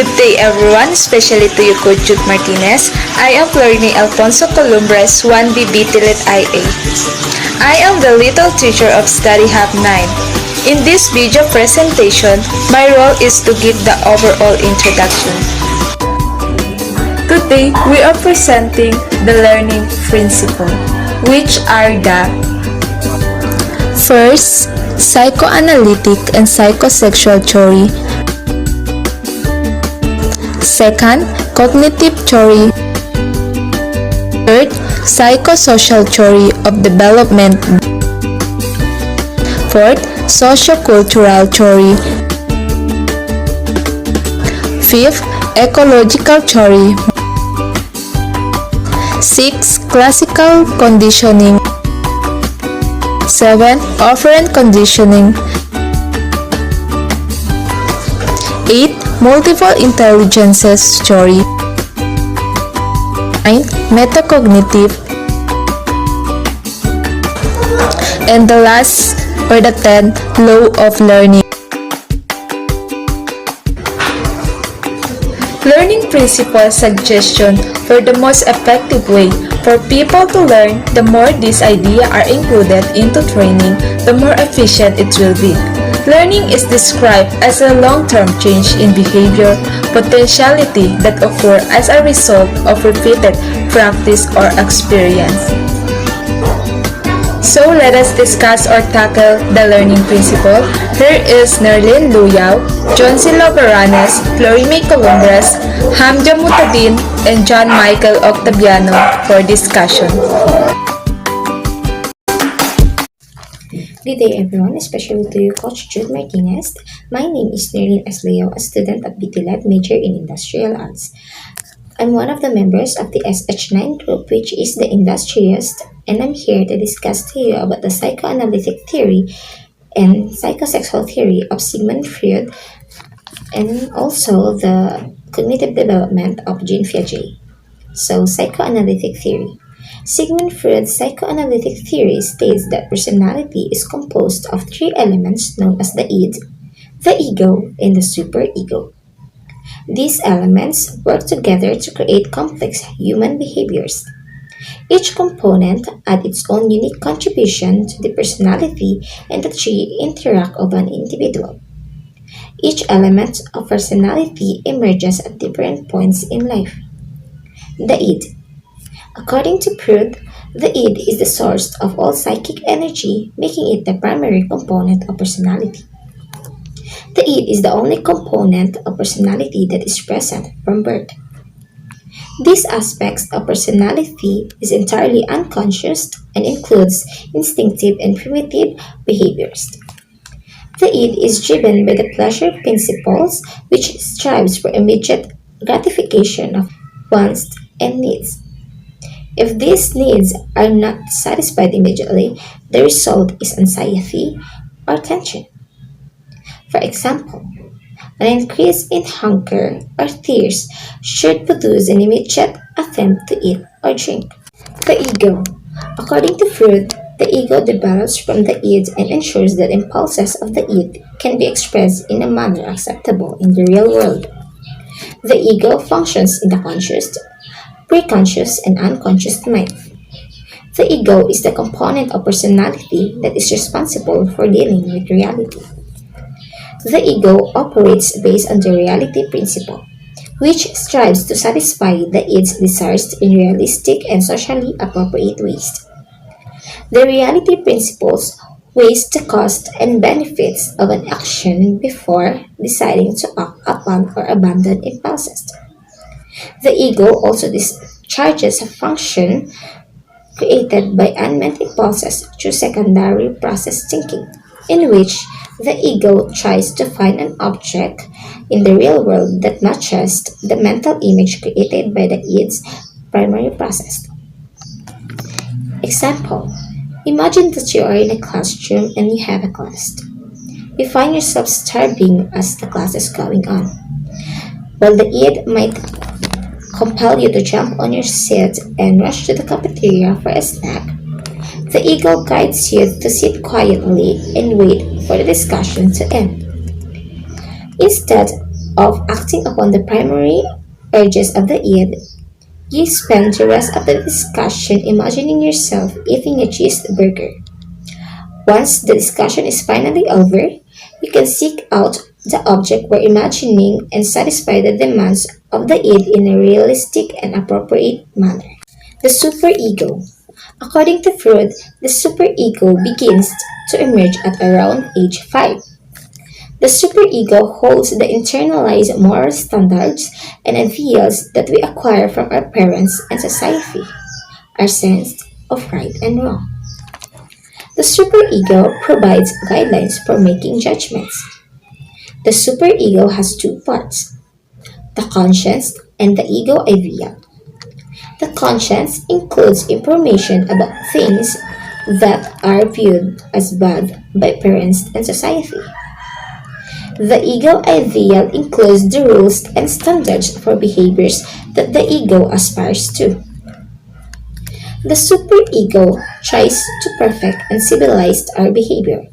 Good day everyone, especially to you Coach Jude Martinez. I am Florini Alfonso Columbres, 1B Bitilit IA. I am the little teacher of Study Hub 9. In this video presentation, my role is to give the overall introduction. Today, we are presenting the learning principle, which are the first, psychoanalytic and psychosexual theory. Second, cognitive theory. Third, psychosocial theory of development. Fourth, sociocultural theory. Fifth, ecological theory. Sixth, classical conditioning. 7. Operant conditioning. 8. Multiple intelligences theory. 9. Metacognitive. And the last, or the 10th, law of learning. Learning principle suggestion for the most effective way for people to learn. The more these ideas are included into training, the more efficient it will be. Learning is described as a long-term change in behavior potentiality that occur as a result of repeated practice or experience. So let us discuss or tackle the learning principle. Here is Nerlin Luyao, Johnson Loveranes, Florime Columbres, Hamja Mutadin, and John Michael Octaviano for discussion. Good day everyone, especially to you Coach Jude Martinez. My name is Nerlin S. Leo, a student at BTLED, major in Industrial Arts. I'm one of the members of the SH9 group, which is the industrialist, and I'm here to discuss to you about the psychoanalytic theory and psychosexual theory of Sigmund Freud, and also the cognitive development of Jean Piaget. So, psychoanalytic theory. Sigmund Freud's psychoanalytic theory states that personality is composed of three elements known as the id, the ego, and the superego. These elements work together to create complex human behaviors. Each component adds its own unique contribution to the personality and the three interact of an individual. Each element of personality emerges at different points in life. The id. According to Freud, the id is the source of all psychic energy, making it the primary component of personality. The id is the only component of personality that is present from birth. These aspects of personality is entirely unconscious and includes instinctive and primitive behaviors. The id is driven by the pleasure principles, which strives for immediate gratification of wants and needs. If these needs are not satisfied immediately, the result is anxiety or tension. For example, an increase in hunger or thirst should produce an immediate attempt to eat or drink. The ego. According to Freud, the ego develops from the id and ensures that impulses of the id can be expressed in a manner acceptable in the real world. The ego functions in the conscious, preconscious, and unconscious mind. The ego is the component of personality that is responsible for dealing with reality. The ego operates based on the reality principle, which strives to satisfy the id's desires in realistic and socially appropriate ways. The reality principles weighs the cost and benefits of an action before deciding to act upon or abandon impulses. The ego also discharges a function created by unmet impulses through secondary process thinking, in which the ego tries to find an object in the real world that matches the mental image created by the id's primary process. Example: imagine that you are in a classroom and you have a class. You find yourself starving as the class is going on. While the id might compel you to jump on your seat and rush to the cafeteria for a snack, the ego guides you to sit quietly and wait for the discussion to end. Instead, of acting upon the primary urges of the id, you spend the rest of the discussion imagining yourself eating a cheeseburger. Once the discussion is finally over, you can seek out the object we're imagining and satisfy the demands of the id in a realistic and appropriate manner. The superego. According to Freud, the superego begins to emerge at around age 5. The superego holds the internalized moral standards and ideals that we acquire from our parents and society, our sense of right and wrong. The superego provides guidelines for making judgments. The superego has two parts, the conscience and the ego idea. The conscience includes information about things that are viewed as bad by parents and society. The ego ideal includes the rules and standards for behaviors that the ego aspires to. The superego tries to perfect and civilize our behavior.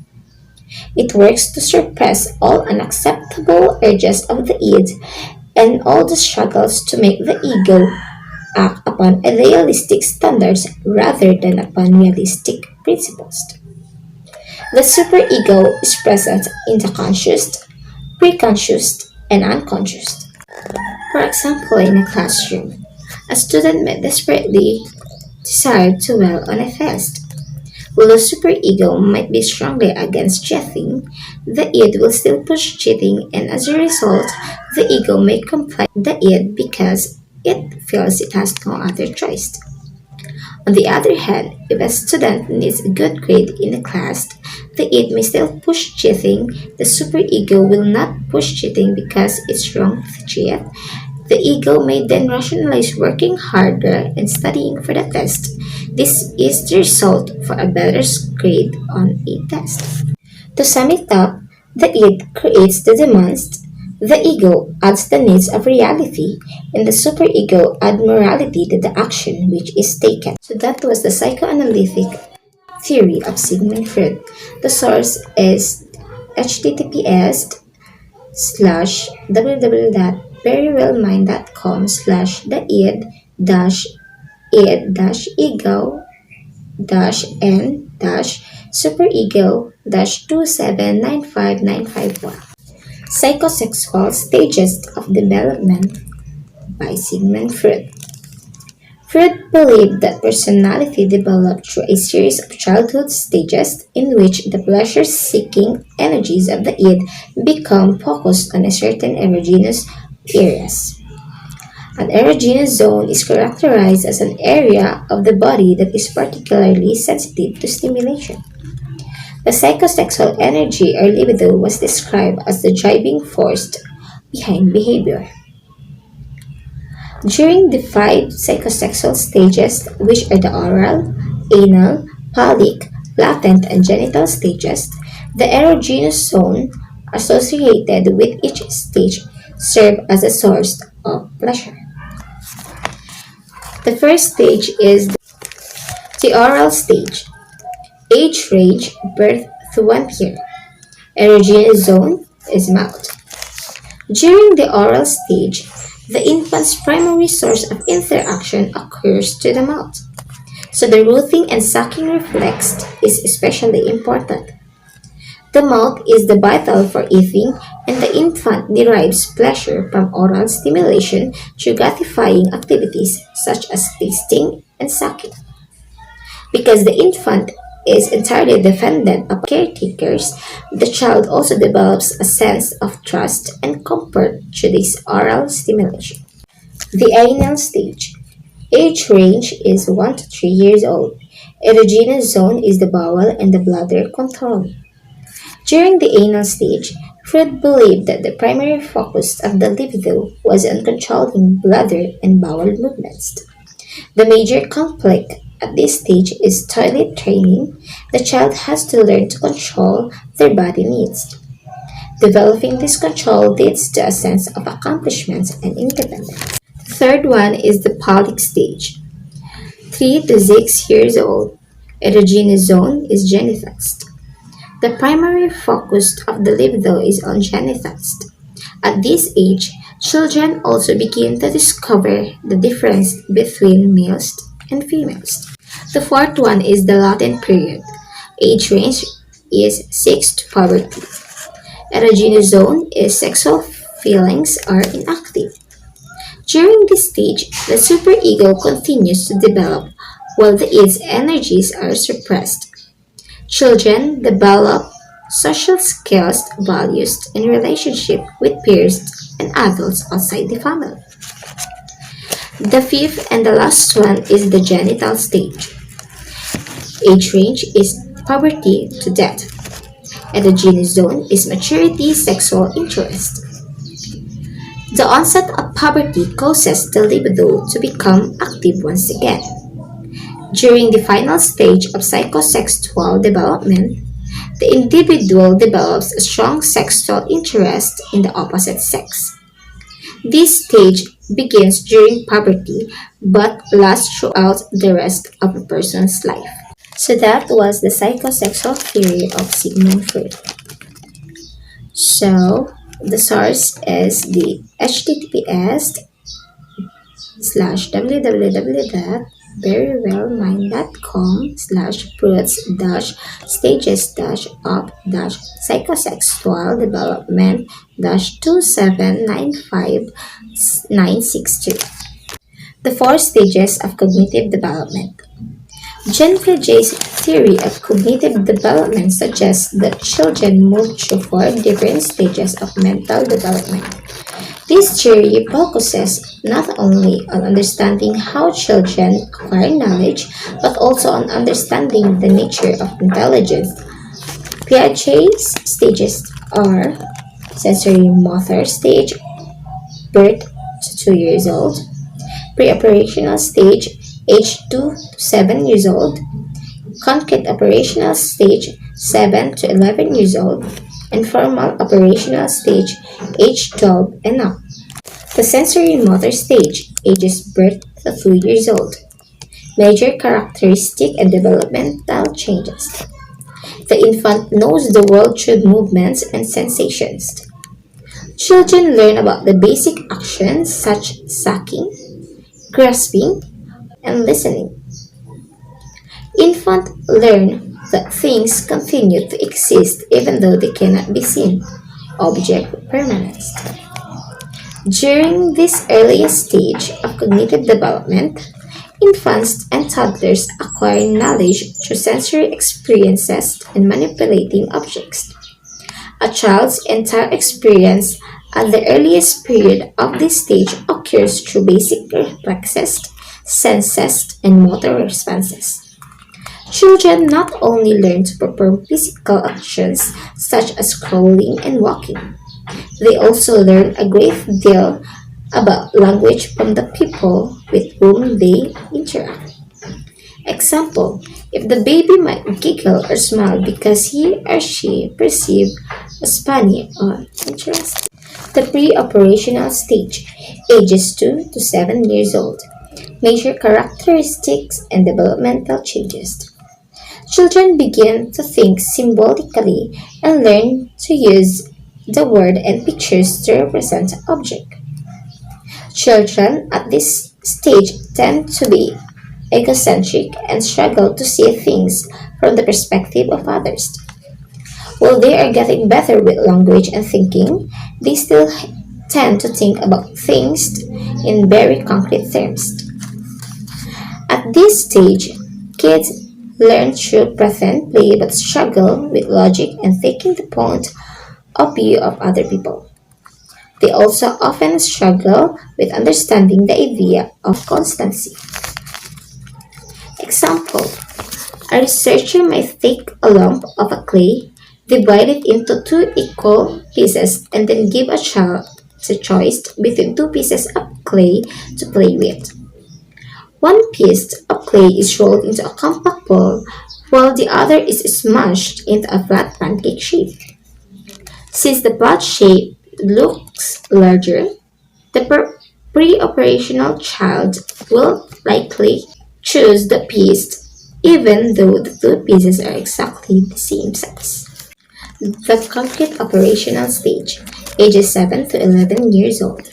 It works to suppress all unacceptable urges of the id and all the struggles to make the ego act upon idealistic standards rather than upon realistic principles. The superego is present in the conscious, preconscious, and unconscious. For example, in a classroom, a student may desperately desire to well on a test. While the superego might be strongly against cheating, the id will still push cheating, and as a result, the ego may comply with the id because it feels it has no other choice. On the other hand, if a student needs a good grade in a class, the id may still push cheating. The superego will not push cheating because it's wrong to cheat. The ego may then rationalize working harder and studying for the test. This is the result for a better grade on a test. To sum it up, the id creates the demands, the ego adds the needs of reality, and the superego adds morality to the action which is taken. So that was the psychoanalytic theory of Sigmund Freud. The source is https slash www.verywellmind.com slash the id dash id dash ego dash n dash superego dash 2795951. Psychosexual Stages of Development by Sigmund Freud. Freud believed that personality developed through a series of childhood stages in which the pleasure-seeking energies of the id become focused on a certain erogenous areas. An erogenous zone is characterized as an area of the body that is particularly sensitive to stimulation. The psychosexual energy or libido was described as the driving force behind behavior. During the 5 psychosexual stages, which are the oral, anal, phallic, latent, and genital stages, the erogenous zone associated with each stage serve as a source of pleasure. The first stage is the oral stage. Age range birth to 1 year. Erogenous zone is mouth. During the oral stage, the infant's primary source of interaction occurs to the mouth, so the rooting and sucking reflex is especially important. The mouth is the vital for eating, and the infant derives pleasure from oral stimulation through gratifying activities such as tasting and sucking. Because the infant is entirely dependent upon caretakers, the child also develops a sense of trust and comfort through this oral stimulation. The anal stage. Age range is 1 to 3 years old. Erogenous zone is the bowel and the bladder control. During the anal stage, Freud believed that the primary focus of the libido was on controlling bladder and bowel movements. The major conflict at this stage is toilet training. The child has to learn to control their body needs. Developing this control leads to a sense of accomplishment and independence. The third one is the phallic stage. 3 to 6 years old. Erogenous zone is genitals. The primary focus of the libido is on genitals. At this age, children also begin to discover the difference between males and females. The fourth one is the latent period. Age range is 6 to puberty. Erogenous zone is sexual feelings are inactive. During this stage, the superego continues to develop while its energies are suppressed. Children develop social skills, values, and relationship with peers and adults outside the family. The fifth and the last one is the genital stage. Age range is puberty to death. Erogenous zone is maturity sexual interest. The onset of puberty causes the libido to become active once again. During the final stage of psychosexual development, the individual develops a strong sexual interest in the opposite sex. This stage begins during puberty but lasts throughout the rest of a person's life. So that was the psychosexual theory of Sigmund Freud. So the source is the https://www.verywellmind.com/fruits-stages-of-psychosexual development-2795962. The four stages of cognitive development. Jean Piaget's theory of cognitive development suggests that children move through four different stages of mental development. This theory focuses not only on understanding how children acquire knowledge, but also on understanding the nature of intelligence. Piaget's stages are sensory motor stage, birth to 2 years old, pre-operational stage, age 2 to 7 years old, concrete operational stage 7 to 11 years old, and formal operational stage age 12 and up. The sensory motor stage ages birth to 2 years old. Major characteristic and developmental changes. The infant knows the world through movements and sensations. Children learn about the basic actions such as sucking, grasping, and listening. Infants learn that things continue to exist even though they cannot be seen. Object permanence. During this earliest stage of cognitive development, infants and toddlers acquire knowledge through sensory experiences and manipulating objects. A child's entire experience at the earliest period of this stage occurs through basic reflexes, senses, and motor responses. Children not only learn to perform physical actions such as crawling and walking, they also learn a great deal about language from the people with whom they interact. Example, if the baby might giggle or smile because he or she perceives as funny or interesting. The pre-operational stage, ages 2 to 7 years old. Major characteristics and developmental changes. Children begin to think symbolically and learn to use the word and pictures to represent an object. Children at this stage tend to be egocentric and struggle to see things from the perspective of others. While they are getting better with language and thinking, they still tend to think about things in very concrete terms. At this stage, kids learn through pretend play but struggle with logic and taking the point of view of other people. They also often struggle with understanding the idea of constancy. Example, a researcher might take a lump of a clay, divide it into two equal pieces, and then give a child the choice between two pieces of clay to play with. One piece of clay is rolled into a compact ball, while the other is smashed into a flat pancake shape. Since the flat shape looks larger, the pre-operational child will likely choose the piece even though the two pieces are exactly the same size. The concrete operational stage, ages 7 to 11 years old.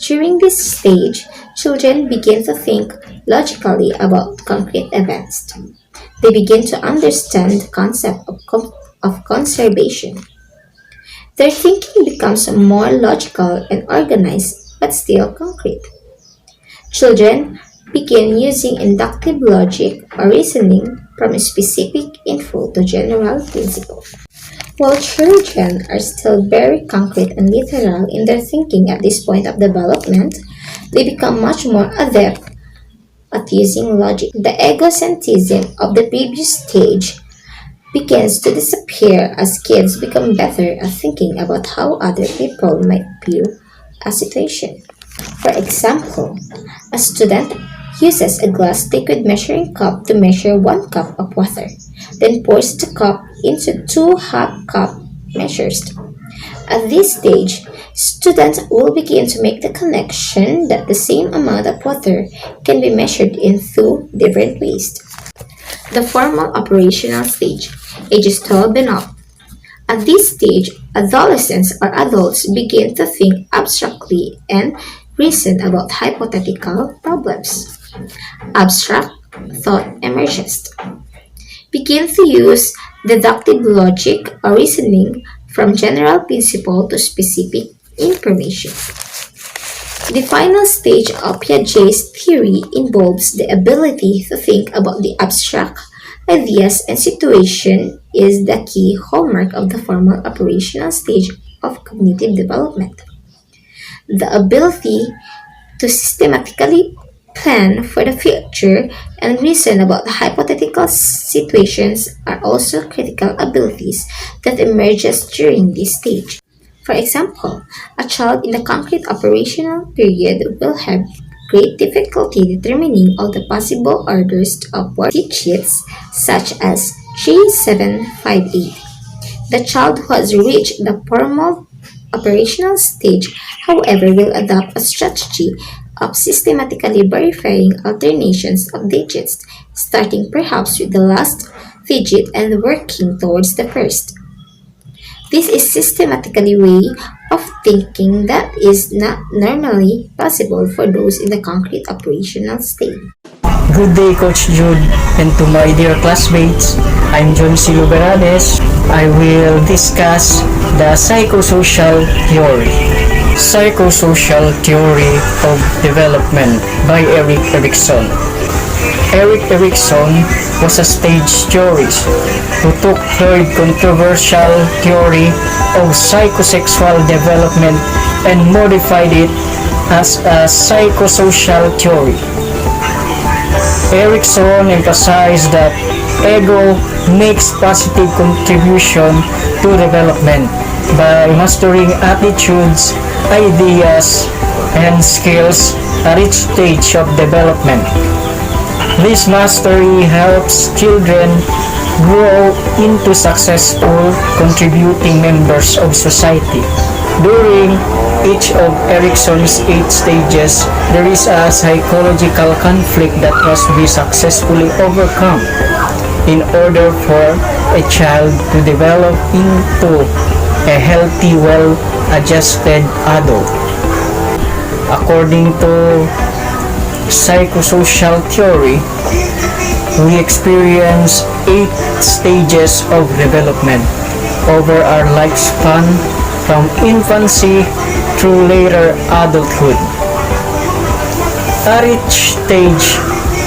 During this stage, children begin to think logically about concrete events. They begin to understand the concept of conservation. Their thinking becomes more logical and organized, but still concrete. Children begin using inductive logic or reasoning from specific info to general principle. While children are still very concrete and literal in their thinking at this point of development, they become much more adept at using logic. The egocentrism of the previous stage begins to disappear as kids become better at thinking about how other people might view a situation. For example, a student uses a glass liquid measuring cup to measure 1 cup of water, then pours the cup into 2 half-cup measures. At this stage, students will begin to make the connection that the same amount of water can be measured in 2 different ways. The formal operational stage, ages 12 and up. At this stage, adolescents or adults begin to think abstractly and reason about hypothetical problems. Abstract thought emerges. Begin to use deductive logic or reasoning from general principle to specific information. The final stage of Piaget's theory involves the ability to think about the abstract ideas and situation is the key hallmark of the formal operational stage of cognitive development. The ability to systematically plan for the future and reason about hypothetical situations are also critical abilities that emerges during this stage. For example, a child in the concrete operational period will have great difficulty determining all the possible orders of word digits such as 3758. The child who has reached the formal operational stage, however, will adopt a strategy of systematically verifying alternations of digits, starting perhaps with the last digit and working towards the first. This is systematically way of thinking that is not normally possible for those in the concrete operational state. Good day, Coach Jude, and to my dear classmates. I'm John C. Luberales. I will discuss the psychosocial theory. Psychosocial Theory of Development by Erik Erikson. Erik Erikson was a stage theorist who took Freud's controversial theory of psychosexual development and modified it as a psychosocial theory. Erikson emphasized that ego makes positive contribution to development by mastering attitudes, ideas, and skills at each stage of development. This mastery helps children grow into successful, contributing members of society. During each of Erikson's 8 stages, there is a psychological conflict that must be successfully overcome in order for a child to develop into a healthy, well-adjusted adult. According to psychosocial theory, we experience 8 stages of development over our lifespan from infancy through later adulthood. At each stage,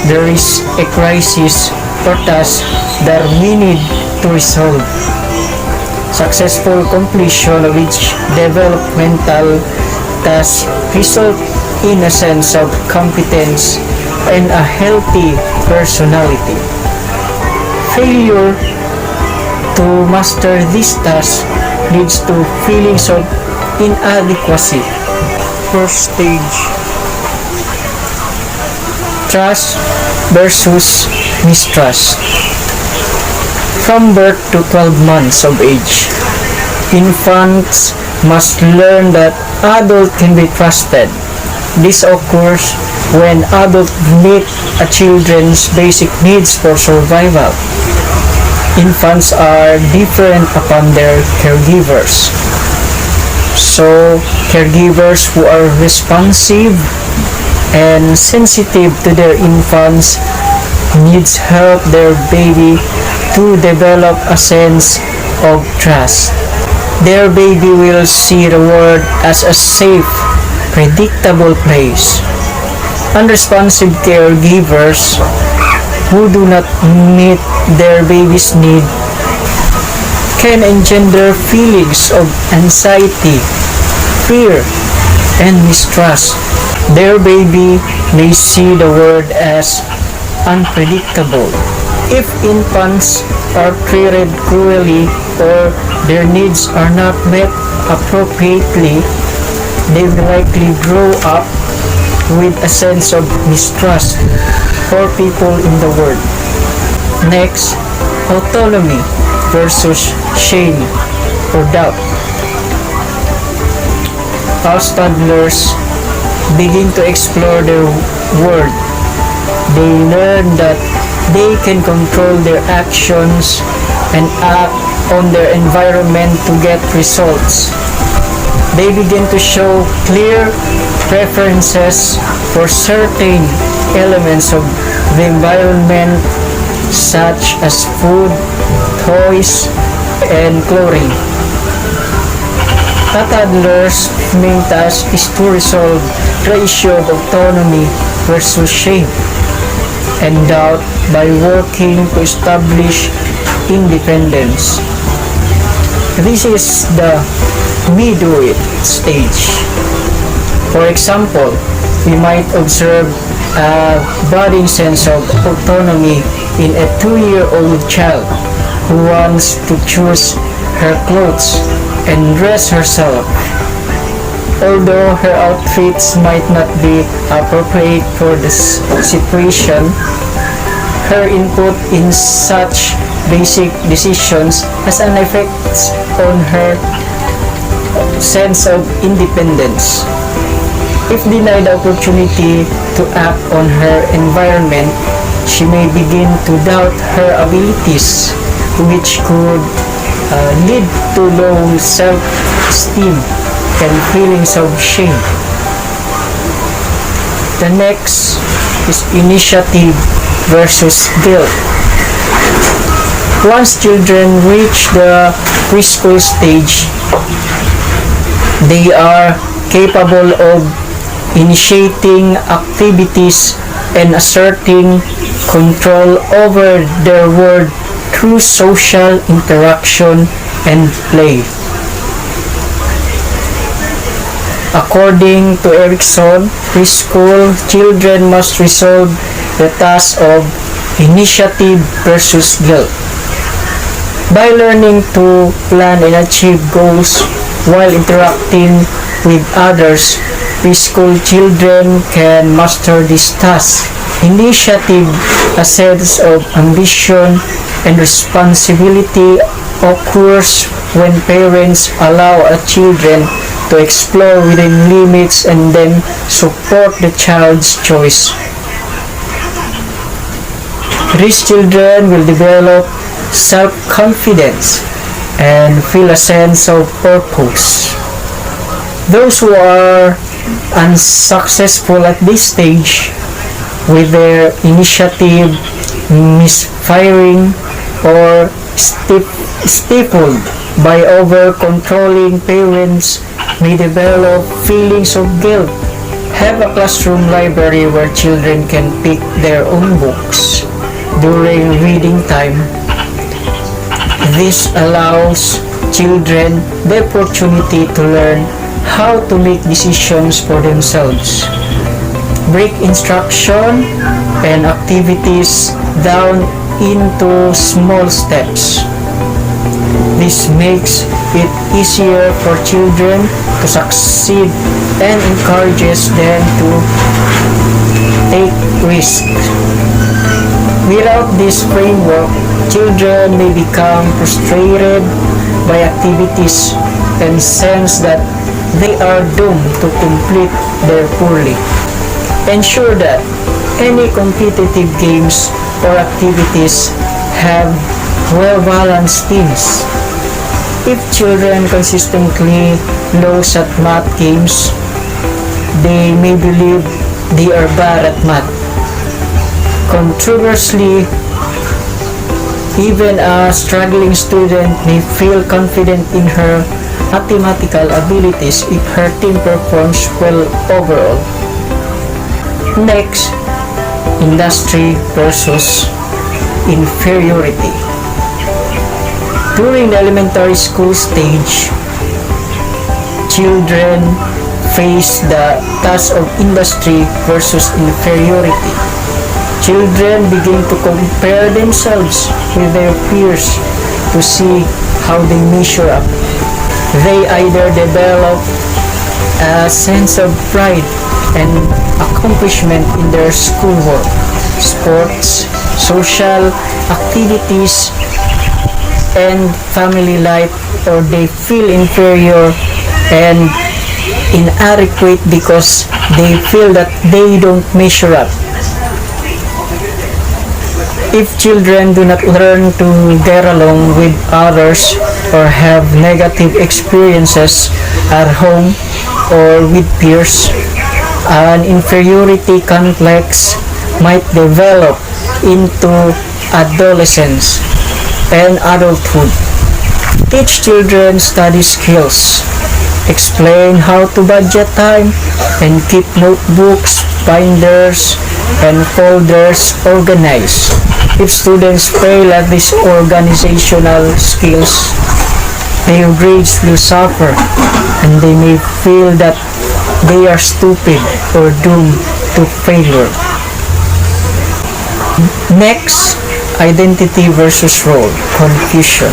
there is a crisis or task that we need to resolve. Successful completion of each developmental task result in a sense of competence and a healthy personality. Failure to master this task leads to feelings of inadequacy. First stage: trust versus mistrust. From birth to 12 months of age, infants must learn that adults can be trusted. This occurs when adults meet a children's basic needs for survival. Infants are different upon their caregivers. So, caregivers who are responsive and sensitive to their infants needs help their baby to develop a sense of trust. Their baby will see the world as a safe, predictable place. Unresponsive caregivers who do not meet their baby's need can engender feelings of anxiety, fear, and mistrust. Their baby may see the world as unpredictable. If infants are treated cruelly or their needs are not met appropriately, they will likely grow up with a sense of mistrust for people in the world. Next, autonomy versus shame or doubt. As toddlers begin to explore their world, they learn that they can control their actions and act on their environment to get results. They begin to show clear preferences for certain elements of the environment such as food, toys, and clothing. A toddler's main task is to resolve the issue of autonomy versus shame and doubt by working to establish independence. This is the midway stage. For example, we might observe a budding sense of autonomy in a 2-year-old child who wants to choose her clothes and dress herself. Although her outfits might not be appropriate for the situation, her input in such basic decisions has an effect on her sense of independence. If denied the opportunity to act on her environment, she may begin to doubt her abilities, which could lead to low self-esteem and feelings of shame. The next is initiative versus guilt. Once children reach the preschool stage, they are capable of initiating activities and asserting control over their world through social interaction and play. According to Erikson, preschool children must resolve the task of initiative versus guilt. By learning to plan and achieve goals while interacting with others, preschool children can master this task. Initiative, a sense of ambition and responsibility, occurs when parents allow a children to explore within limits and then support the child's choice. These children will develop self-confidence and feel a sense of purpose. Those who are unsuccessful at this stage, with their initiative misfiring or stifled by over-controlling parents, may develop feelings of guilt. Have a classroom library where children can pick their own books during reading time. This allows children the opportunity to learn how to make decisions for themselves. Break instruction and activities down into small steps. This makes it easier for children to succeed and encourages them to take risks. Without this framework, children may become frustrated by activities and sense that they are doomed to complete them poorly. Ensure that any competitive games or activities have well-balanced teams. If children consistently lose at math games, they may believe they are bad at math. Controversially, even a struggling student may feel confident in her mathematical abilities if her team performs well overall. Next, industry versus inferiority. During the elementary school stage, children face the task of industry versus inferiority. Children begin to compare themselves with their peers to see how they measure up. They either develop a sense of pride and accomplishment in their schoolwork, sports, social activities, and family life, or they feel inferior and inadequate because they feel that they don't measure up. If children do not learn to get along with others or have negative experiences at home or with peers, an inferiority complex might develop into adolescence and adulthood. Teach children study skills, explain how to budget time, and keep notebooks, binders, and folders organized. If students fail at these organizational skills, their grades will suffer and they may feel that they are stupid or doomed to failure. Next, identity versus role confusion.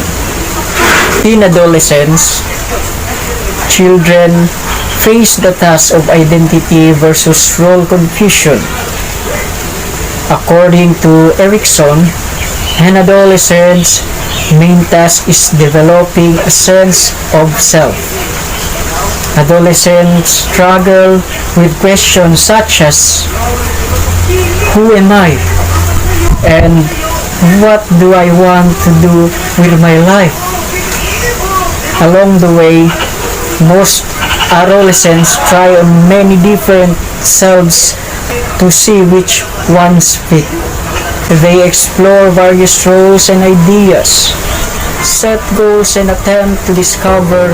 In adolescence, children face the task of identity versus role confusion. According to Erikson, an adolescent's main task is developing a sense of self. Adolescents struggle with questions such as, who am I? And what do I want to do with my life? Along the way, most adolescents try on many different selves to see which ones fit. They explore various roles and ideas, set goals, and attempt to discover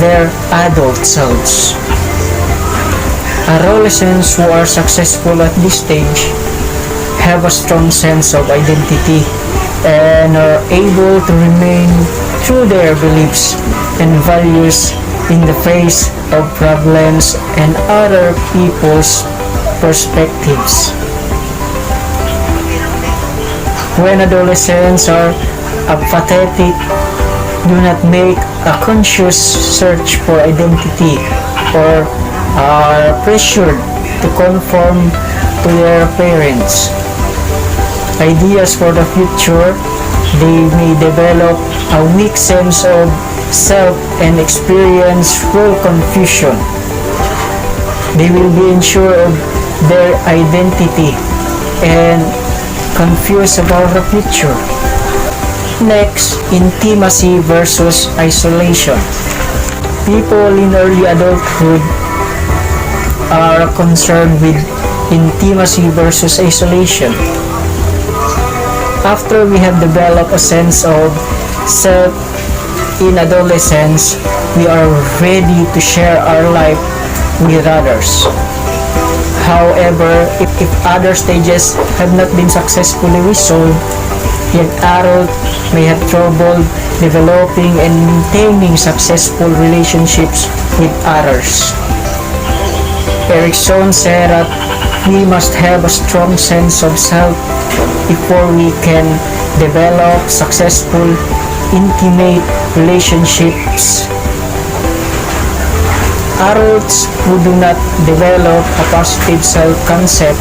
their adult selves. Adolescents who are successful at this stage have a strong sense of identity and are able to remain true to their beliefs and values in the face of problems and other people's perspectives. When adolescents are apathetic, do not make a conscious search for identity, or are pressured to conform to their parents' ideas for the future, they may develop a weak sense of self and experience role confusion. They will be unsure of their identity and confused about the future. Next, intimacy versus isolation. People in early adulthood are concerned with intimacy versus isolation. After we have developed a sense of self in adolescence, we are ready to share our life with others. However, if other stages have not been successfully resolved, young adult may have trouble developing and maintaining successful relationships with others. Erikson said that we must have a strong sense of self before we can develop successful, intimate relationships. Adults who do not develop a positive self-concept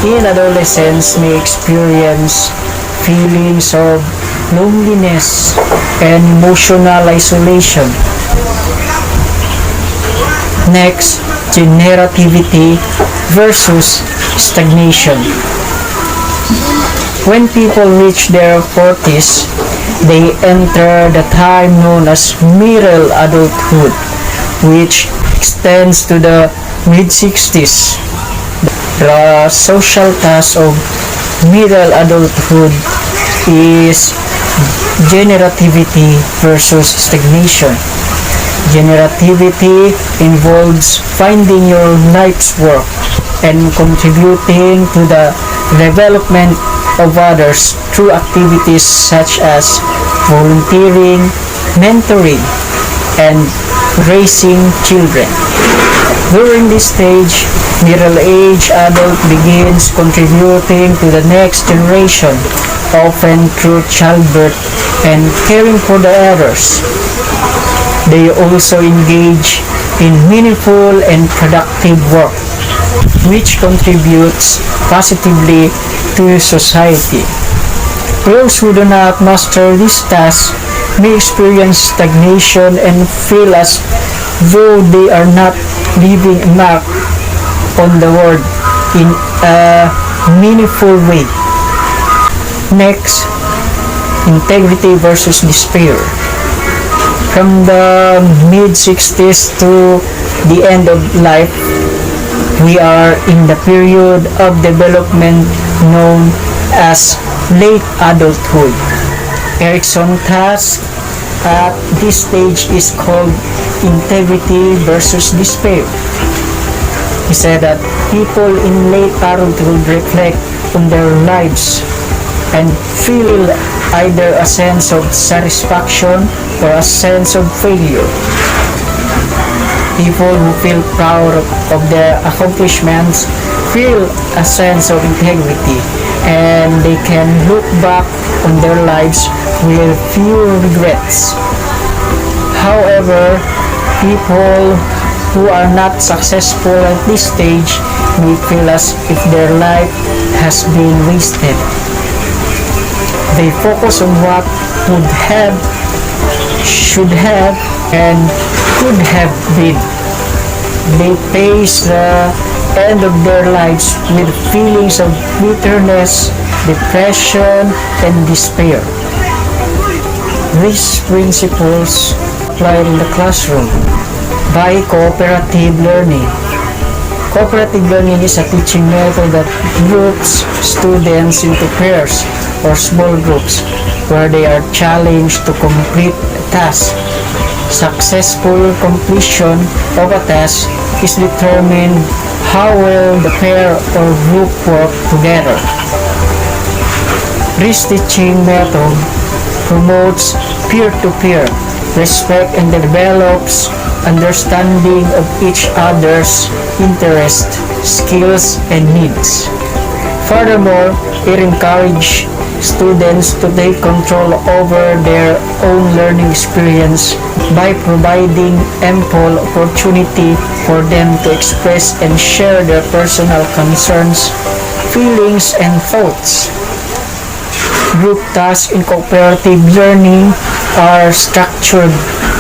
in adolescence may experience feelings of loneliness and emotional isolation. Next, generativity versus stagnation. When people reach their 40s, they enter the time known as middle adulthood, which extends to the mid-60s. The social task of middle adulthood is generativity versus stagnation. Generativity involves finding your life's work and contributing to the development of others through activities such as volunteering, mentoring, and raising children. During this stage, middle-aged adult begins contributing to the next generation, often through childbirth and caring for the others. They also engage in meaningful and productive work, which contributes positively to society. Those who do not master this task may experience stagnation and feel as though they are not leaving a mark on the world in a meaningful way. Next, integrity versus despair. From the mid-60s to the end of life, we are in the period of development known as late adulthood. Erickson's task at this stage is called integrity versus despair. He said that people in late adulthood reflect on their lives and feel either a sense of satisfaction or a sense of failure. People who feel proud of their accomplishments feel a sense of integrity, and they can look back on their lives with few regrets. However, people who are not successful at this stage may feel as if their life has been wasted. They focus on what would have, should have, and could have been. They face the end of their lives with feelings of bitterness, depression, and despair. These principles apply in the classroom by cooperative learning. Cooperative learning is a teaching method that groups students into pairs or small groups where they are challenged to complete a task. Successful completion of a task is determined how well the pair or group work together. This teaching method promotes peer-to-peer respect and develops understanding of each other's interests, skills, and needs. Furthermore, it encourages students to take control over their own learning experience by providing ample opportunity for them to express and share their personal concerns, feelings, and thoughts. Group tasks in cooperative learning are structured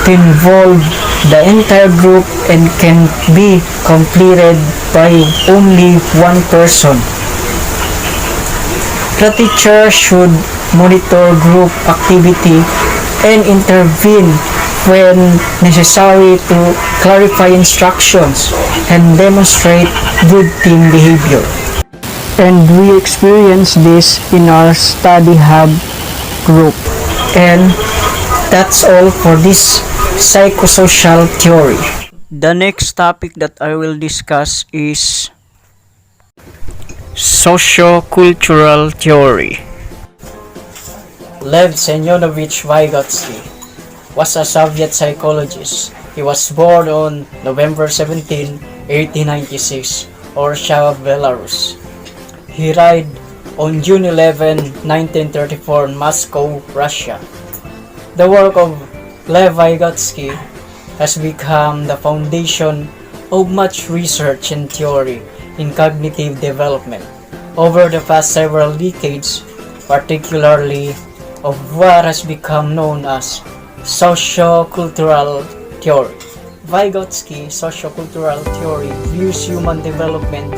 to involve the entire group and can be completed by only one person. The teacher should monitor group activity and intervene when necessary to clarify instructions and demonstrate good team behavior. And we experience this in our study hub group. And that's all for this psychosocial theory. The next topic that I will discuss is socio-cultural theory. Lev Semyonovich Vygotsky was a Soviet psychologist. He was born on November 17, 1896, Orsha, Belarus. He died on June 11, 1934 in Moscow, Russia. The work of Lev Vygotsky has become the foundation of much research and theory in cognitive development over the past several decades, particularly of what has become known as socio-cultural theory. Vygotsky's socio-cultural theory views human development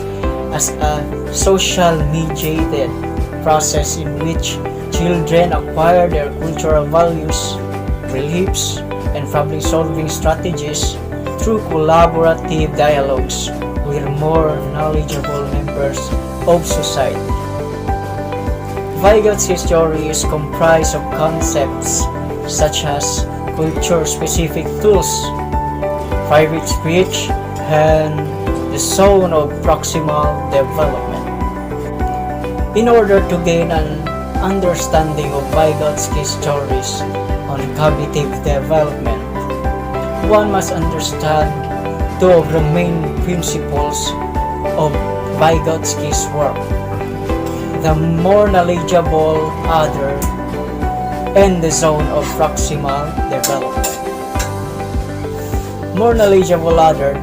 as a social mediated process in which Children acquire their cultural values, beliefs, and problem-solving strategies through collaborative dialogues with more knowledgeable members of society. Vygotsky's theory is comprised of concepts such as culture-specific tools, private speech, and the zone of proximal development. In order to gain an understanding of Vygotsky's theories on cognitive development, one must understand two of the main principles of Vygotsky's work: the more knowledgeable other and the zone of proximal development. More knowledgeable other,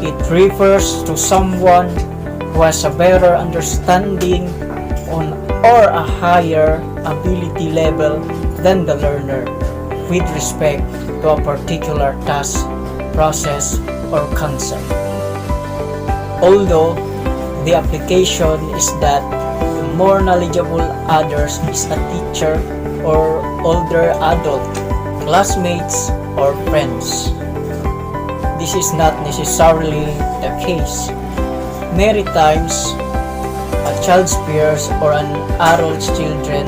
it refers to someone who has a better understanding on or a higher ability level than the learner with respect to a particular task, process, or concept. Although the application is that the more knowledgeable others is a teacher or older adult, classmates, or friends. This is not necessarily the case. Many times, a child's peers or an adult's children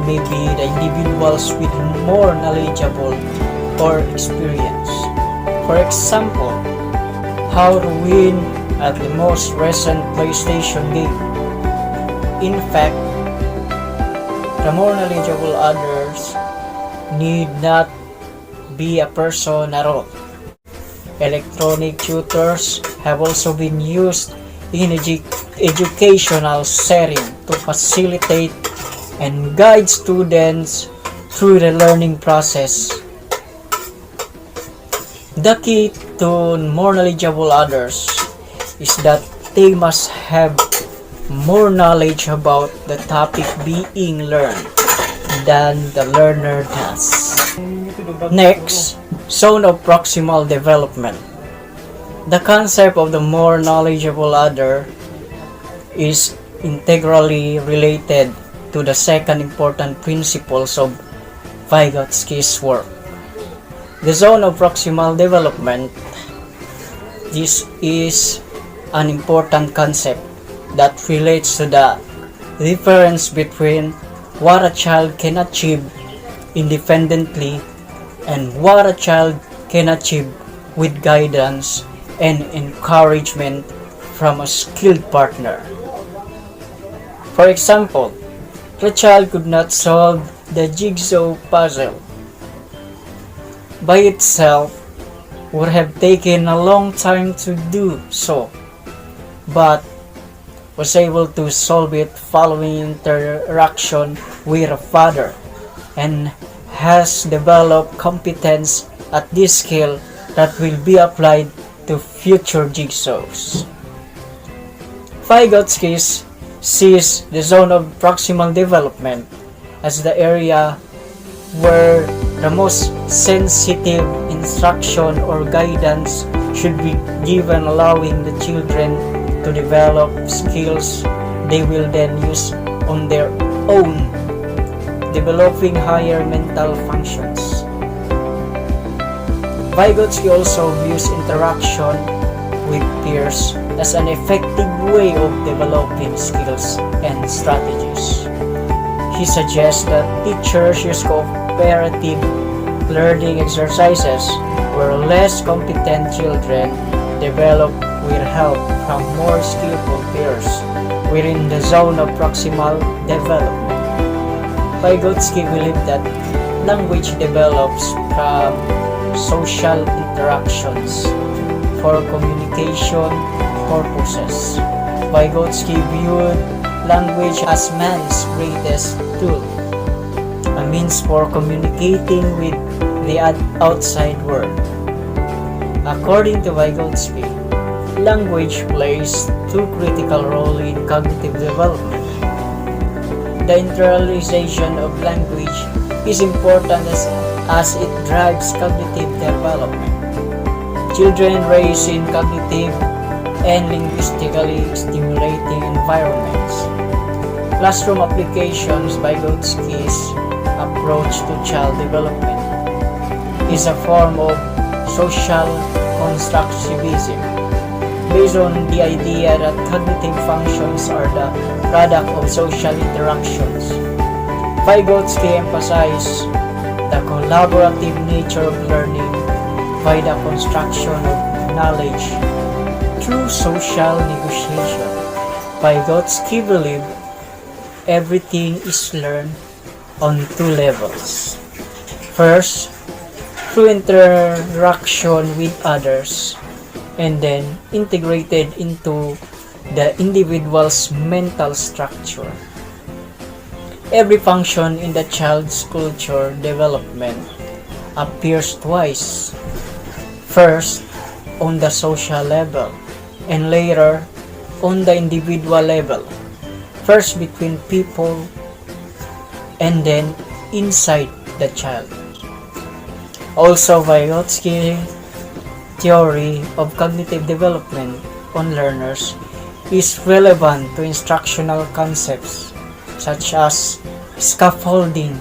may be the individuals with more knowledgeable or experience. For example, how to win at the most recent PlayStation game. In fact, the more knowledgeable others need not be a person at all. Electronic tutors have also been used in educational setting to facilitate and guide students through the learning process. The key to more knowledgeable others is that they must have more knowledge about the topic being learned than the learner does. Next, zone of proximal development. The concept of the more knowledgeable other is integrally related to the second important principles of Vygotsky's work. The zone of proximal development. This is an important concept that relates to the difference between what a child can achieve independently and what a child can achieve with guidance and encouragement from a skilled partner. For example, the child could not solve the jigsaw puzzle by itself, would have taken a long time to do so, but was able to solve it following interaction with a father and has developed competence at this skill that will be applied to future jigsaws. Vygotsky sees the zone of proximal development as the area where the most sensitive instruction or guidance should be given, allowing the children to develop skills they will then use on their own, developing higher mental functions. Vygotsky also views interaction with peers as an effective way of developing skills and strategies. He suggests that teachers use cooperative learning exercises where less competent children develop with help from more skillful peers within the zone of proximal development. Vygotsky believed that language develops from social interactions for communication purposes. Vygotsky viewed language as man's greatest tool, a means for communicating with the outside world. According to Vygotsky, language plays two critical roles in cognitive development. The internalization of language is important as it drives cognitive development. Children raised in cognitive and linguistically stimulating environments Classroom applications by Vygotsky's approach to child development is a form of social constructivism based on the idea that cognitive functions are the product of social interactions. Vygotsky emphasized the collaborative nature of learning by the construction of knowledge through social negotiation. Vygotsky believed everything is learned on two levels. First, through interaction with others, and then integrated into the individual's mental structure. Every function in the child's culture development appears twice. First, on the social level, and later, on the individual level. First between people, and then inside the child. Also, Vygotsky's theory of cognitive development on learners is relevant to instructional concepts such as scaffolding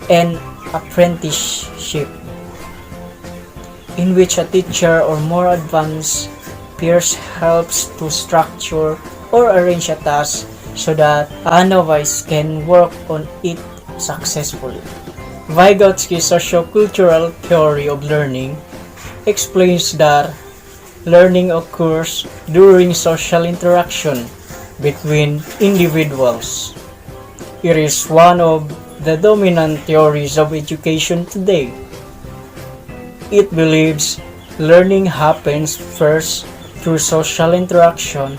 and apprenticeship, in which a teacher or more advanced peers helps to structure or arrange a task so that a novice can work on it successfully. Vygotsky's sociocultural theory of learning explains that learning occurs during social interaction between individuals. It is one of the dominant theories of education today. It believes learning happens first through social interaction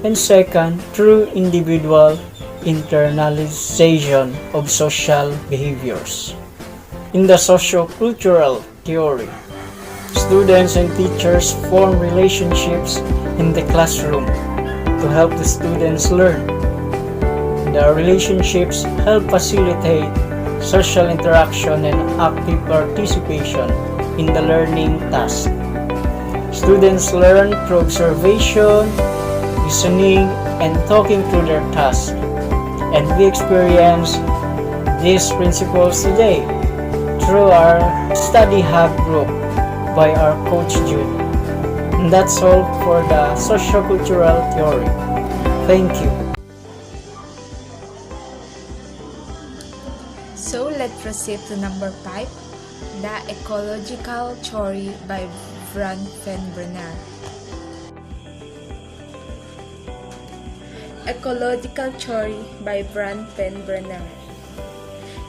and second through individual internalization of social behaviors. In the sociocultural theory, students and teachers form relationships in the classroom to help the students learn. The relationships help facilitate social interaction and active participation in the learning task. Students learn through observation, listening, and talking through their tasks. And we experience these principles today through our study hub group by our coach Jude. And that's all for the sociocultural theory. Thank you. So let's proceed to number 5, the ecological theory by Van Venbrenner. Ecological theory by Van Venbrenner.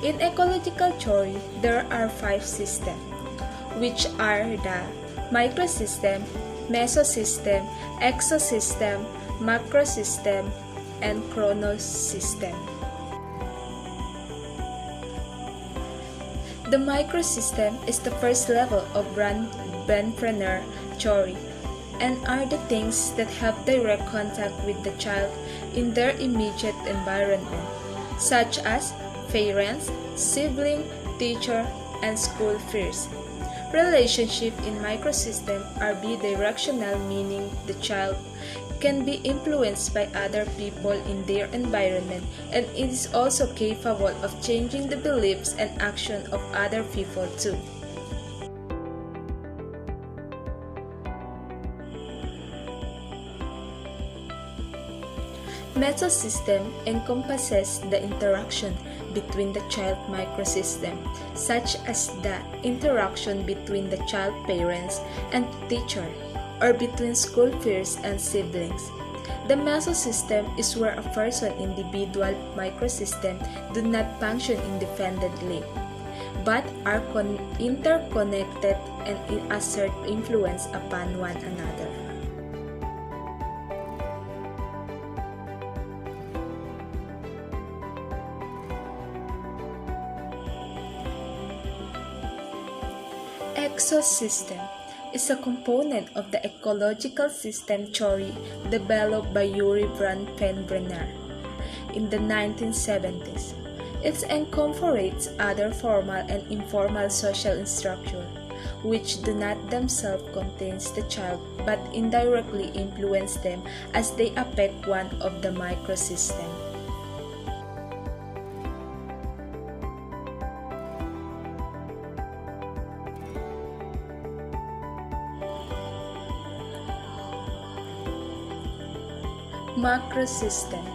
In ecological theory, there are 5 systems, which are the microsystem, mesosystem, exosystem, macrosystem, and chronosystem. The microsystem is the first level of Van Venbrenner theory and are the things that have direct contact with the child in their immediate environment, such as parents, sibling, teacher, and school peers. Relationships in microsystem are bidirectional, meaning the child can be influenced by other people in their environment and is also capable of changing the beliefs and action of other people too. Mesosystem encompasses the interaction between the child microsystem, such as the interaction between the child parents and teacher, or between school peers and siblings. The mesosystem is where a person's individual microsystem do not function independently, but are interconnected and exert influence upon one another. Exosystem is a component of the ecological system theory developed by Yuri Van Venbrenner in the 1970s. It incorporates other formal and informal social structures, which do not themselves contain the child but indirectly influence them as they affect one of the microsystems. Macrosystem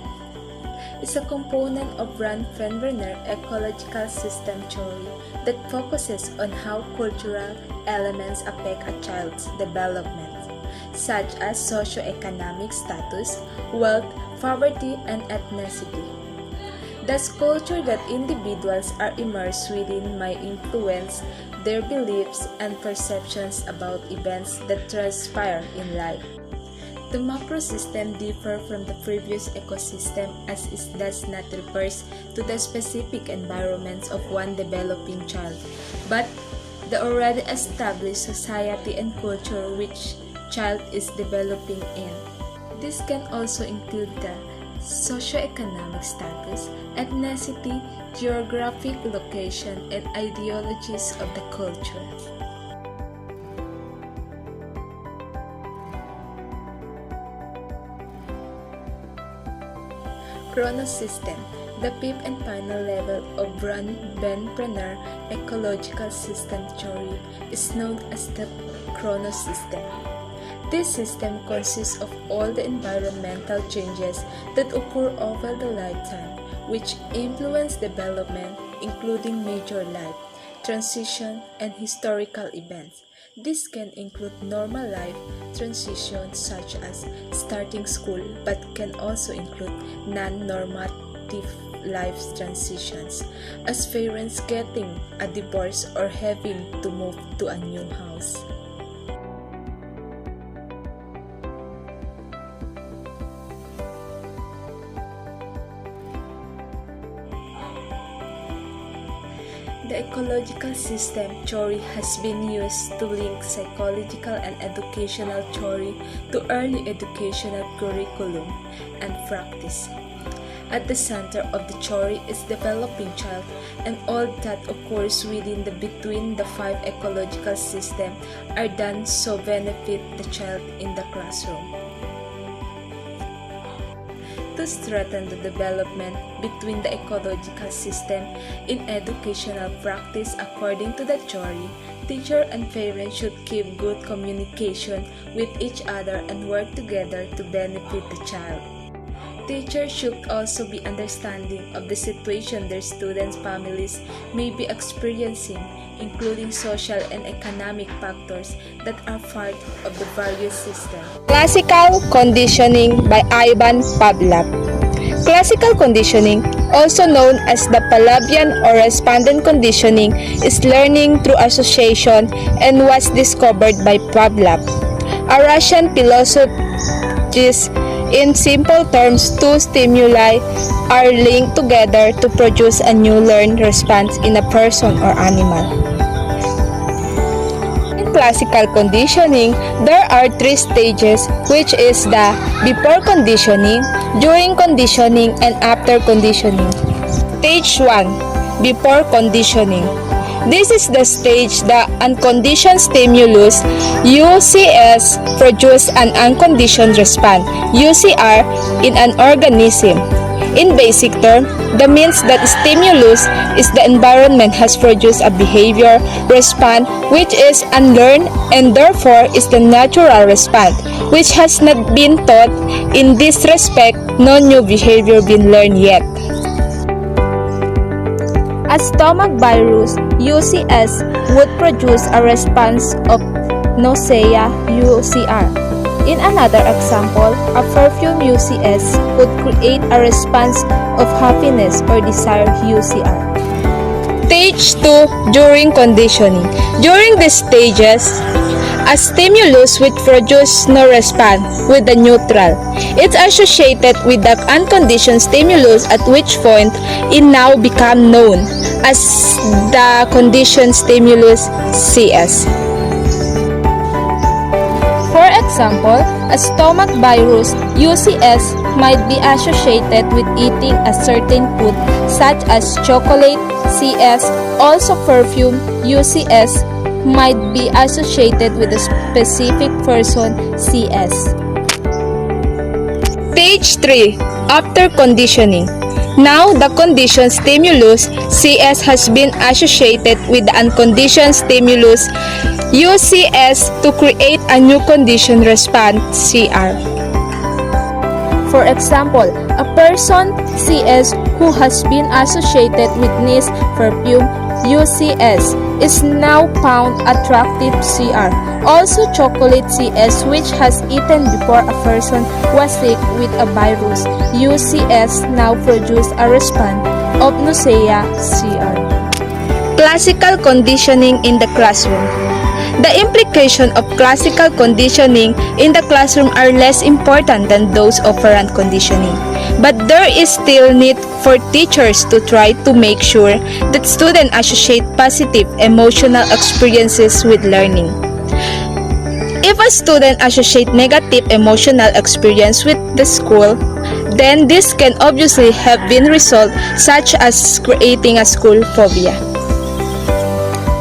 is a component of Bronfenbrenner ecological system theory that focuses on how cultural elements affect a child's development, such as socioeconomic status, wealth, poverty, and ethnicity. Thus, culture that individuals are immersed within may influence their beliefs and perceptions about events that transpire in life. The macrosystem differ from the previous ecosystem as it does not refers to the specific environments of one developing child, but the already established society and culture which child is developing in. This can also include the socioeconomic status, ethnicity, geographic location, and ideologies of the culture. Chronosystem, the fifth and final level of Bronfenbrenner ecological system theory, is known as the chronosystem. This system consists of all the environmental changes that occur over the lifetime, which influence development, including major life, transition, and historical events. This can include normal life transitions such as starting school, but can also include non-normative life transitions, as parents getting a divorce or having to move to a new house. The ecological system theory has been used to link psychological and educational theory to early educational curriculum and practice. At the center of the theory is developing child, and all that occurs within the between the five ecological systems are done so benefit the child in the classroom. To strengthen the development between the ecological system in educational practice according to the theory, teacher and parents should keep good communication with each other and work together to benefit the child. Teachers should also be understanding of the situation their students' families may be experiencing, including social and economic factors that are part of the various systems. Classical conditioning by Ivan Pavlov. Classical conditioning, also known as the Pavlovian or respondent conditioning, is learning through association and was discovered by Pavlov, a Russian philosopher. In simple terms, two stimuli are linked together to produce a new learned response in a person or animal. In classical conditioning, there are three stages, which is the before conditioning, during conditioning, and after conditioning. Stage 1. Before conditioning. This is the stage the unconditioned stimulus UCS produce an unconditioned response UCR in an organism. In basic term, that means that stimulus is the environment has produced a behavior response which is unlearned and therefore is the natural response which has not been taught. In this respect, no new behavior been learned yet. A stomach virus, UCS, would produce a response of nausea, UCR. In another example, a perfume, UCS, would create a response of happiness or desire, UCR. Stage 2. During conditioning. During these stages, a stimulus which produces no response with the neutral. It's associated with the unconditioned stimulus, at which point it now become known as the conditioned stimulus CS. For example, a stomach virus UCS might be associated with eating a certain food such as chocolate CS. Also, perfume UCS might be associated with a specific person CS. Stage 3. After conditioning. Now, the conditioned stimulus CS has been associated with the unconditioned stimulus UCS to create a new conditioned response CR. For example, a person CS who has been associated with nice perfume UCS is now found attractive CR. Also chocolate CS which has eaten before a person was sick with a virus UCS now produce a response of nausea CR. Classical conditioning in the classroom. The implication of classical conditioning in the classroom are less important than those of operant conditioning. But there is still need for teachers to try to make sure that students associate positive emotional experiences with learning. If a student associate negative emotional experience with the school, then this can obviously have been result such as creating a school phobia.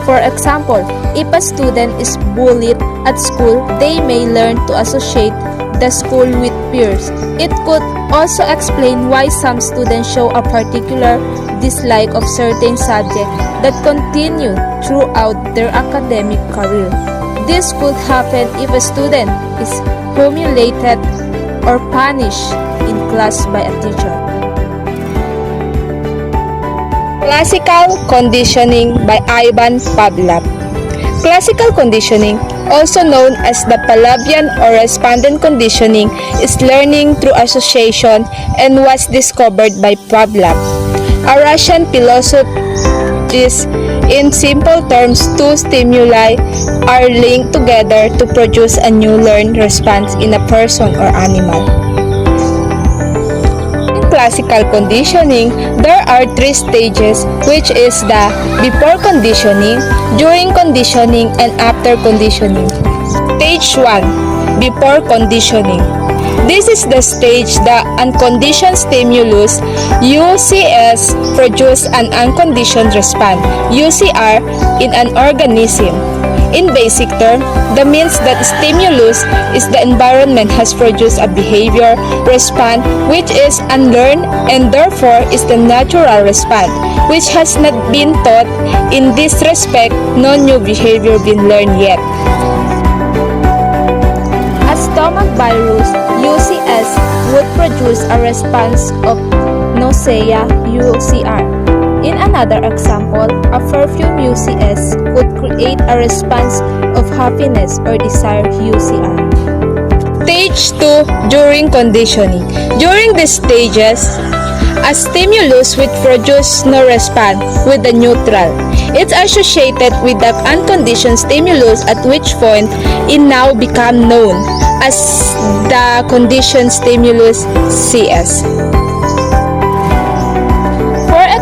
For example, if a student is bullied at school, they may learn to associate the school with peers. It could also explain why some students show a particular dislike of certain subjects that continue throughout their academic career. This could happen if a student is humiliated or punished in class by a teacher. Classical conditioning by Ivan Pavlov. Classical conditioning, also known as the Pavlovian or respondent conditioning, is learning through association and was discovered by Pavlov, a Russian philosopher. In simple terms, two stimuli are linked together to produce a new learned response in a person or animal. Classical conditioning, there are three stages, which is the before conditioning, during conditioning, and after conditioning. Stage 1. Before conditioning. This is the stage the unconditioned stimulus UCS produce an unconditioned response UCR in an organism. In basic term, that means that stimulus is the environment has produced a behavior response which is unlearned and therefore is the natural response which has not been taught. In this respect, no new behavior been learned yet. A stomach virus UCS would produce a response of nausea UCR. In another example, a perfume UCS would create a response of happiness or desire UCR. Stage 2. During conditioning. During these stages, a stimulus would produce no response with the neutral. It's associated with the unconditioned stimulus at which point it now become known as the conditioned stimulus CS.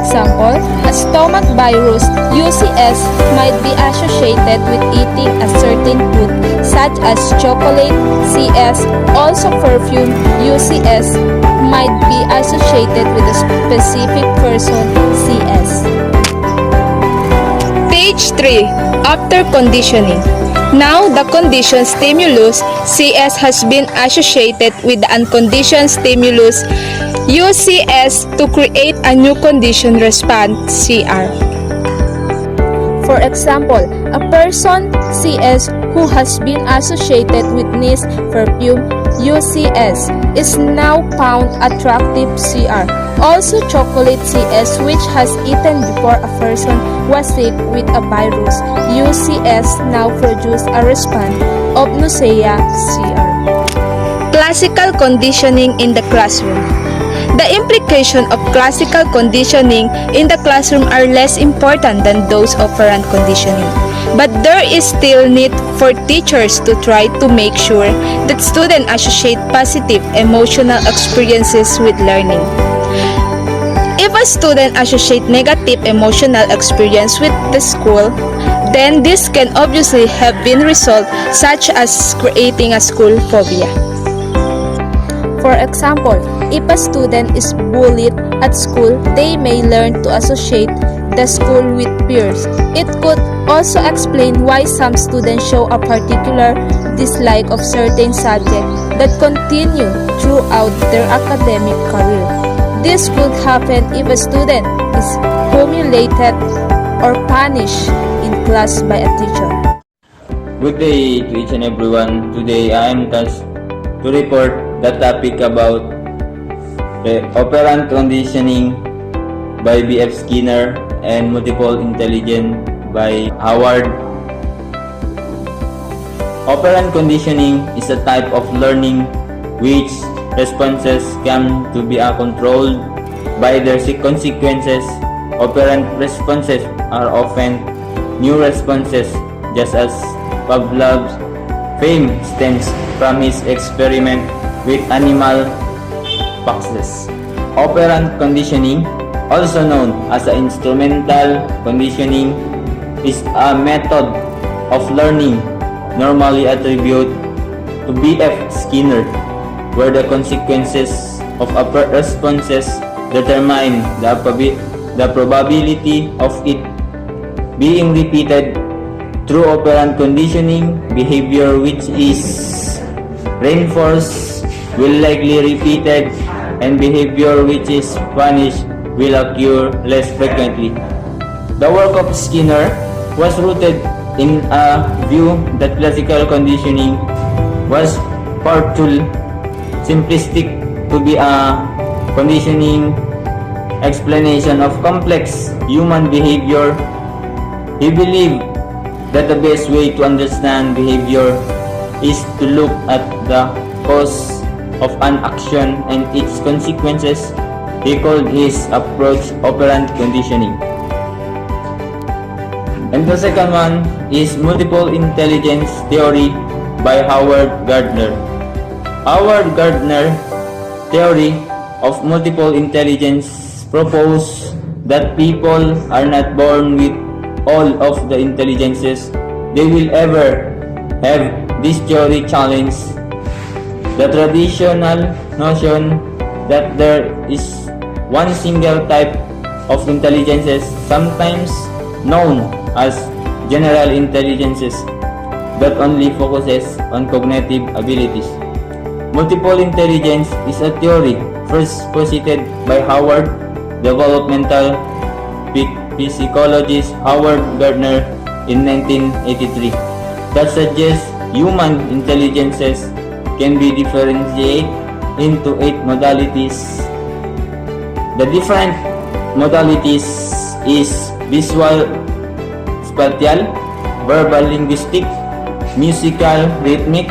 Example, a stomach virus UCS might be associated with eating a certain food such as chocolate CS. Also perfume UCS might be associated with a specific person CS. Stage 3. After conditioning. Now the conditioned stimulus CS has been associated with the unconditioned stimulus UCS to create a new conditioned response CR. For example, a person CS who has been associated with nice perfume UCS is now found attractive CR. Also chocolate CS which has eaten before a person was sick with a virus UCS now produce a response of nausea CR. Classical conditioning in the classroom. The implication of classical conditioning in the classroom are less important than those of operant conditioning. But there is still need for teachers to try to make sure that students associate positive emotional experiences with learning. If a student associate negative emotional experience with the school, then this can obviously have been result such as creating a school phobia. For example, if a student is bullied at school, they may learn to associate the school with peers. It could also explain why some students show a particular dislike of certain subjects that continue throughout their academic career. This could happen if a student is humiliated or punished in class by a teacher. Good day to each and everyone. Today I am tasked to report the topic about Operant conditioning by B.F. Skinner, and multiple intelligence by Howard. Operant conditioning is a type of learning which responses come to be controlled by their consequences. Operant responses are often new responses, just as Pavlov's fame stems from his experiment with animal foxes. Operant conditioning, also known as instrumental conditioning, is a method of learning normally attributed to B.F. Skinner, where the consequences of responses determine the probability of it being repeated. Through operant conditioning, behavior which is reinforced will likely repeated, and behavior which is punished will occur less frequently. The work of Skinner was rooted in a view that classical conditioning was far too simplistic to be a conditioning explanation of complex human behavior. He believed that the best way to understand behavior is to look at the cause of an action and its consequences. He called his approach operant conditioning. And the second one is multiple intelligence theory by Howard Gardner. Howard Gardner theory of multiple intelligence proposes that people are not born with all of the intelligences they will ever have. This theory challenges the traditional notion that there is one single type of intelligences, sometimes known as general intelligences, that only focuses on cognitive abilities. Multiple intelligence is a theory first posited by Howard developmental psychologist Howard Gardner in 1983 that suggests human intelligences can be differentiated into 8 modalities. The different modalities is visual, spatial, verbal linguistic, musical, rhythmic,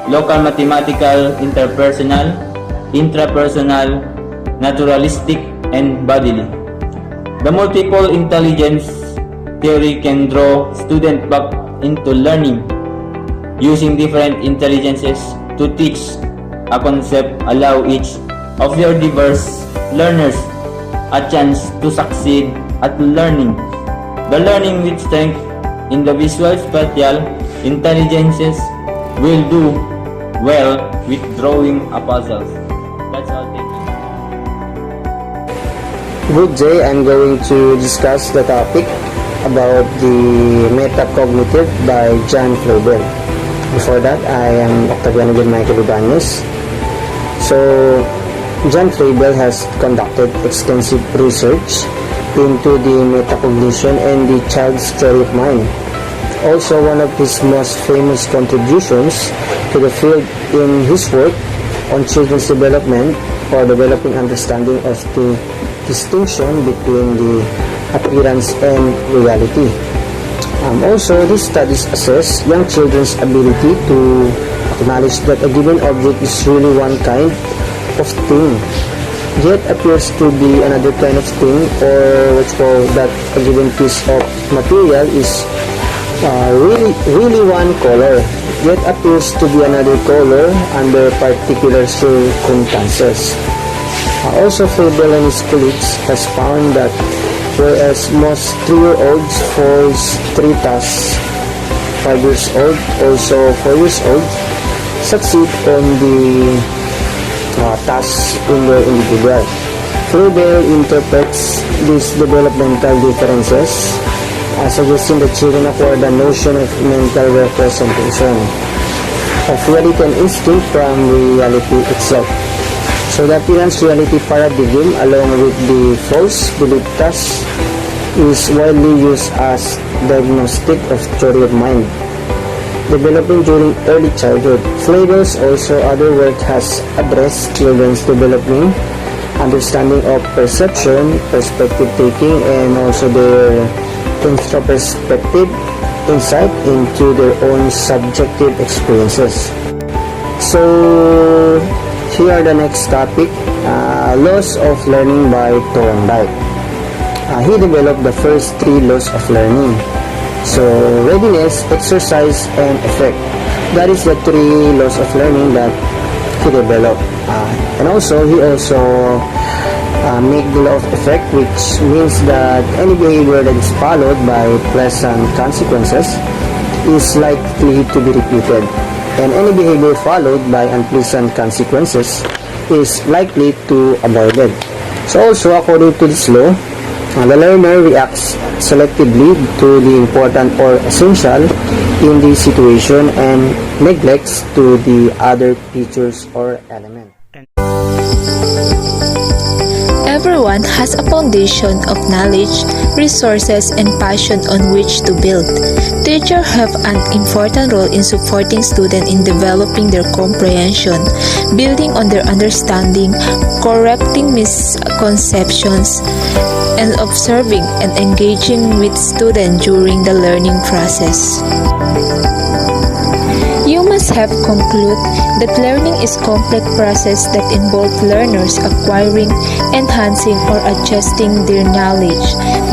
local mathematical, interpersonal, intrapersonal, naturalistic, and bodily. The multiple intelligence theory can draw students back into learning using different intelligences to teach a concept, allow each of your diverse learners a chance to succeed at learning. The learning with strength in the visual spatial intelligences will do well with drawing a puzzle. That's all. Thank you. Good day, I'm going to discuss the topic about the metacognitive by John Flavel. Before that, I am Octaviano Michael Ibanez. So, John Flavel has conducted extensive research into the metacognition and the child's story of mind. Also, one of his most famous contributions to the field in his work on children's development or developing understanding of the distinction between the appearance and reality. Also, these studies assess young children's ability to acknowledge that a given object is really one kind of thing, yet appears to be another kind of thing, or what's called that a given piece of material is really one color, yet appears to be another color under particular circumstances. Also, Flavel and his colleagues has found that whereas most 3-year-olds falls 3 tasks, 5 years old, also 4 years old, succeed on the tasks in their individual. Flavel interprets these developmental differences as suggesting that children acquire the notion of mental representation of reality and instinct from reality itself. So the appearance-reality paradigm, along with the false belief task, is widely used as diagnostic of theory of mind. Developing during early childhood. Flavel's also other work has addressed children's developing understanding of perception, perspective taking, and also their introspective insight into their own subjective experiences. So, here are the next topic, laws of learning by Thorndike. He developed the first 3 laws of learning. So, readiness, exercise, and effect. That is the 3 laws of learning that he developed. And also, he make the law of effect, which means that any behavior that is followed by pleasant consequences is likely to be repeated, and any behavior followed by unpleasant consequences is likely to avoided. So also, according to this law, the learner reacts selectively to the important or essential in the situation and neglects to the other features or elements. Everyone has a foundation of knowledge, resources, and passion on which to build. Teachers have an important role in supporting students in developing their comprehension, building on their understanding, correcting misconceptions, and observing and engaging with students during the learning process. You must have concluded that learning is a complex process that involves learners acquiring, enhancing, or adjusting their knowledge,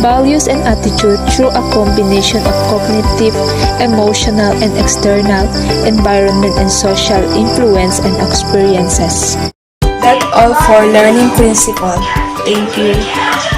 values, and attitude through a combination of cognitive, emotional, and external environment and social influence and experiences. That's all for learning principle. Thank you.